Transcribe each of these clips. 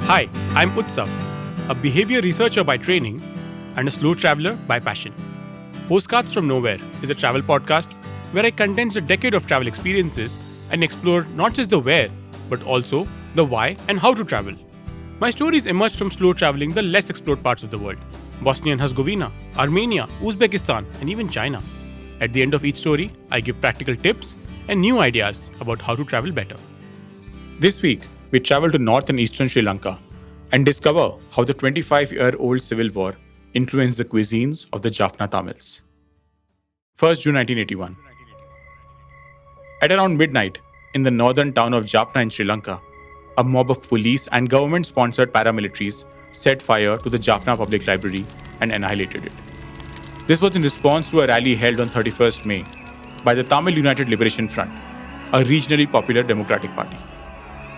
Hi, I'm Utsav, a behavior researcher by training and a slow traveler by passion. Postcards from Nowhere is a travel podcast where I condense a decade of travel experiences and explore not just the where, but also the why and how to travel. My stories emerge from slow traveling the less explored parts of the world: Bosnia and Herzegovina, Armenia, Uzbekistan, and even China. At the end of each story, I give practical tips and new ideas about how to travel better. This week, we travel to north and eastern Sri Lanka and discover how the 25-year-old civil war influenced the cuisines of the Jaffna Tamils. 1st June 1981. At around midnight, in the northern town of Jaffna in Sri Lanka, a mob of police and government-sponsored paramilitaries set fire to the Jaffna Public Library and annihilated it. This was in response to a rally held on 31st May by the Tamil United Liberation Front, a regionally popular democratic party.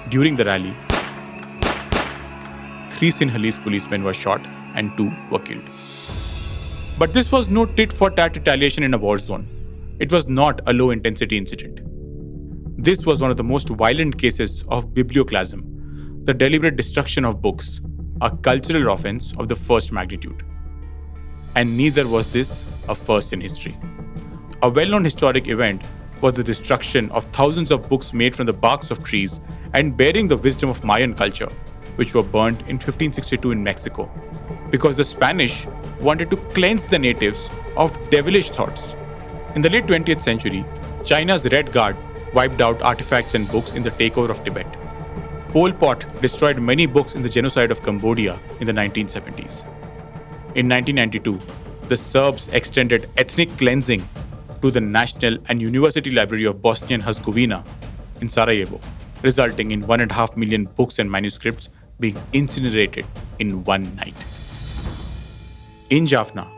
During the rally, 3 Sinhalese policemen were shot and 2 were killed. But this was no tit-for-tat retaliation in a war zone. It was not a low-intensity incident. This was one of the most violent cases of biblioclasm, the deliberate destruction of books, a cultural offense of the first magnitude. And neither was this a first in history. A well-known historic event was the destruction of thousands of books made from the barks of trees and bearing the wisdom of Mayan culture, which were burnt in 1562 in Mexico, because the Spanish wanted to cleanse the natives of devilish thoughts. In the late 20th century, China's Red Guard wiped out artifacts and books in the takeover of Tibet. Pol Pot destroyed many books in the genocide of Cambodia in the 1970s. In 1992, the Serbs extended ethnic cleansing to the National and University Library of Bosnia and Herzegovina in Sarajevo, resulting in 1.5 million books and manuscripts being incinerated in one night. In Jaffna,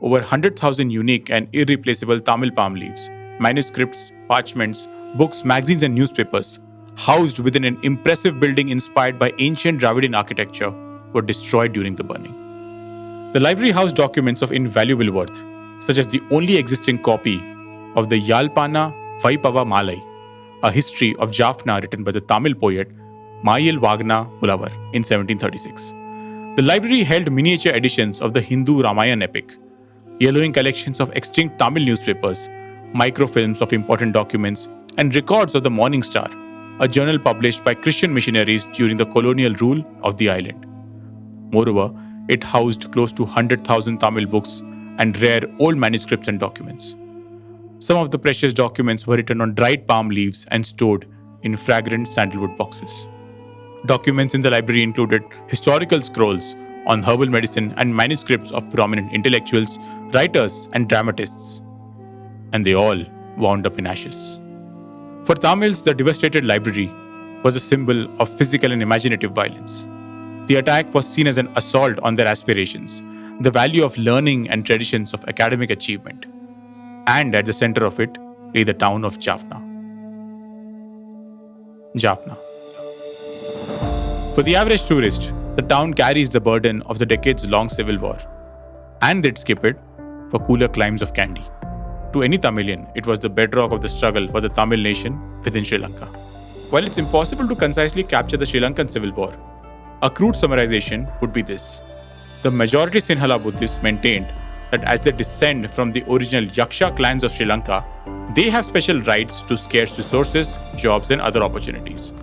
over 100,000 unique and irreplaceable Tamil palm leaves, manuscripts, parchments, books, magazines, and newspapers, housed within an impressive building inspired by ancient Dravidian architecture, were destroyed during the burning. The library housed documents of invaluable worth, such as the only existing copy of the Yalpana Vaipava Malai, a history of Jaffna written by the Tamil poet Mayil Vagna Pulavar in 1736. The library held miniature editions of the Hindu Ramayana epic, yellowing collections of extinct Tamil newspapers, microfilms of important documents, and records of the Morning Star, a journal published by Christian missionaries during the colonial rule of the island. Moreover, it housed close to 100,000 Tamil books and rare old manuscripts and documents. Some of the precious documents were written on dried palm leaves and stored in fragrant sandalwood boxes. Documents in the library included historical scrolls on herbal medicine and manuscripts of prominent intellectuals, writers, and dramatists. And they all wound up in ashes. For Tamils, the devastated library was a symbol of physical and imaginative violence. The attack was seen as an assault on their aspirations, the value of learning and traditions of academic achievement. And at the center of it lay the town of Jaffna. Jaffna. For the average tourist, the town carries the burden of the decades-long civil war. And they'd skip it for cooler climes of candy. To any Tamilian, it was the bedrock of the struggle for the Tamil nation within Sri Lanka. While it's impossible to concisely capture the Sri Lankan civil war, a crude summarization would be this. The majority Sinhala Buddhists maintained that as they descend from the original Yaksha clans of Sri Lanka, they have special rights to scarce resources, jobs, and other opportunities.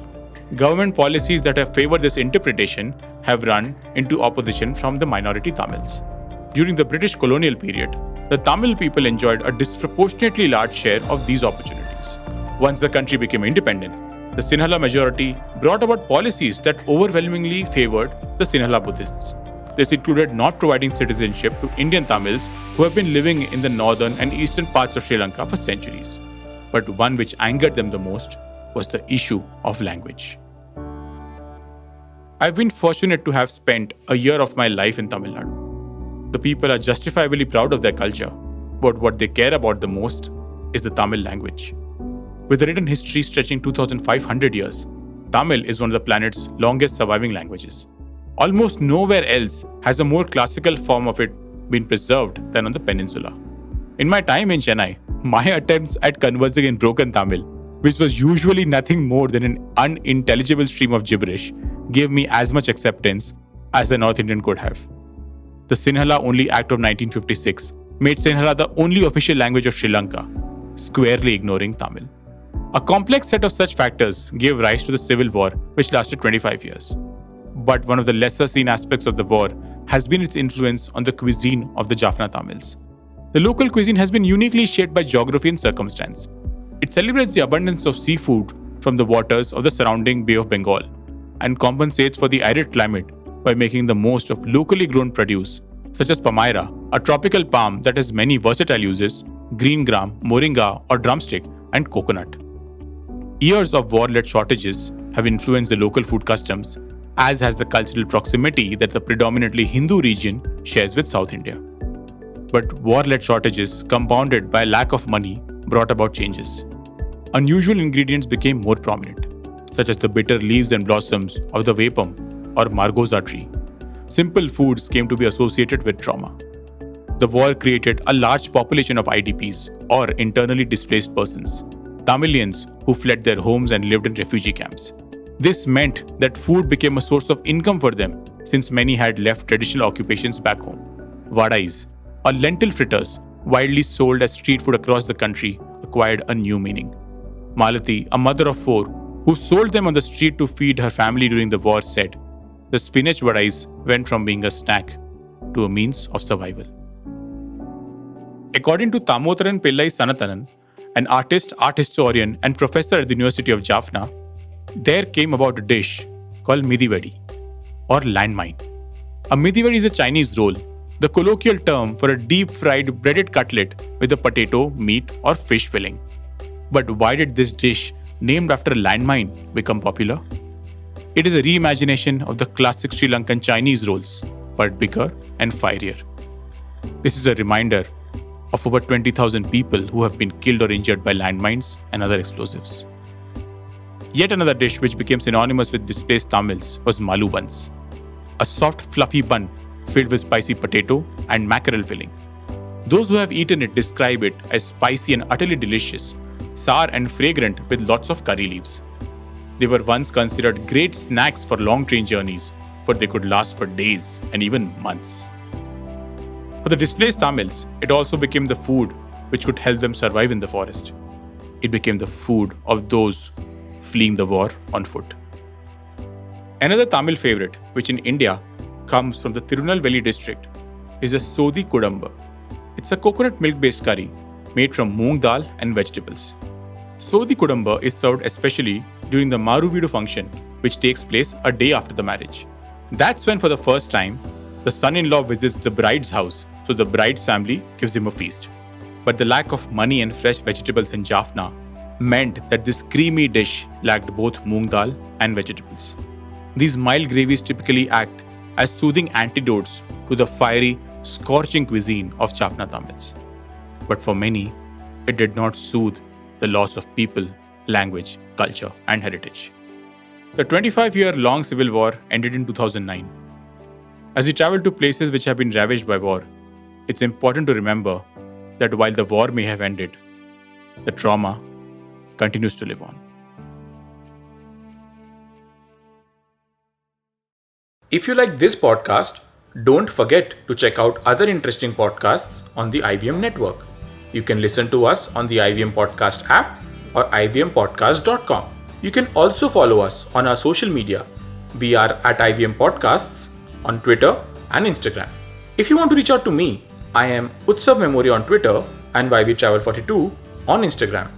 Government policies that have favored this interpretation have run into opposition from the minority Tamils. During the British colonial period, the Tamil people enjoyed a disproportionately large share of these opportunities. Once the country became independent, the Sinhala majority brought about policies that overwhelmingly favored the Sinhala Buddhists. This included not providing citizenship to Indian Tamils who have been living in the northern and eastern parts of Sri Lanka for centuries. But one which angered them the most was the issue of language. I've been fortunate to have spent a year of my life in Tamil Nadu. The people are justifiably proud of their culture, but what they care about the most is the Tamil language. With a written history stretching 2,500 years, Tamil is one of the planet's longest surviving languages. Almost nowhere else has a more classical form of it been preserved than on the peninsula. In my time in Chennai, my attempts at conversing in broken Tamil which was usually nothing more than an unintelligible stream of gibberish, gave me as much acceptance as a North Indian could have. The Sinhala Only Act of 1956 made Sinhala the only official language of Sri Lanka, squarely ignoring Tamil. A complex set of such factors gave rise to the civil war, which lasted 25 years. But one of the lesser seen aspects of the war has been its influence on the cuisine of the Jaffna Tamils. The local cuisine has been uniquely shaped by geography and circumstance. It celebrates the abundance of seafood from the waters of the surrounding Bay of Bengal and compensates for the arid climate by making the most of locally grown produce such as pamaira, a tropical palm that has many versatile uses, green gram, moringa or drumstick, and coconut. Years of war-led shortages have influenced the local food customs, as has the cultural proximity that the predominantly Hindu region shares with South India. But war-led shortages, compounded by lack of money, brought about changes. Unusual ingredients became more prominent, such as the bitter leaves and blossoms of the vapum or margosa tree. Simple foods came to be associated with trauma. The war created a large population of IDPs, or internally displaced persons, Tamilians who fled their homes and lived in refugee camps. This meant that food became a source of income for them, since many had left traditional occupations back home. Vadais, or lentil fritters, widely sold as street food across the country, acquired a new meaning. Malati, a mother of 4, who sold them on the street to feed her family during the war, said, the spinach vadais went from being a snack to a means of survival. According to Thamodaran Pillai Sanathanan, an artist, art historian, and professor at the University of Jaffna, there came about a dish called midivedi, or landmine. A midivedi is a Chinese roll, the colloquial term for a deep-fried breaded cutlet with a potato, meat, or fish filling. But why did this dish, named after a landmine, become popular? It is a reimagination of the classic Sri Lankan Chinese rolls, but bigger and fierier. This is a reminder of over 20,000 people who have been killed or injured by landmines and other explosives. Yet another dish which became synonymous with displaced Tamils was malu buns, a soft, fluffy bun filled with spicy potato and mackerel filling. Those who have eaten it describe it as spicy and utterly delicious, sour and fragrant with lots of curry leaves. They were once considered great snacks for long train journeys, for they could last for days and even months. For the displaced Tamils, it also became the food which could help them survive in the forest. It became the food of those fleeing the war on foot. Another Tamil favorite, which in India comes from the Tirunelveli district, is a Sodhi Kudamba. It's a coconut milk-based curry made from moong dal and vegetables. Sodhi Kudamba is served especially during the Maruvidu function, which takes place a day after the marriage. That's when, for the first time, the son-in-law visits the bride's house, so the bride's family gives him a feast. But the lack of money and fresh vegetables in Jaffna meant that this creamy dish lacked both moong dal and vegetables. These mild gravies typically act as soothing antidotes to the fiery, scorching cuisine of Jaffna Tamils. But for many, it did not soothe the loss of people, language, culture, and heritage. The 25-year-long civil war ended in 2009. As we travel to places which have been ravaged by war, it's important to remember that while the war may have ended, the trauma continues to live on. If you like this podcast, don't forget to check out other interesting podcasts on the IVM network. You can listen to us on the IVM Podcast app or ivmpodcast.com. You can also follow us on our social media. We are at IVM Podcasts on Twitter and Instagram. If you want to reach out to me, I am Utsav Memory on Twitter and YVTravel42 on Instagram.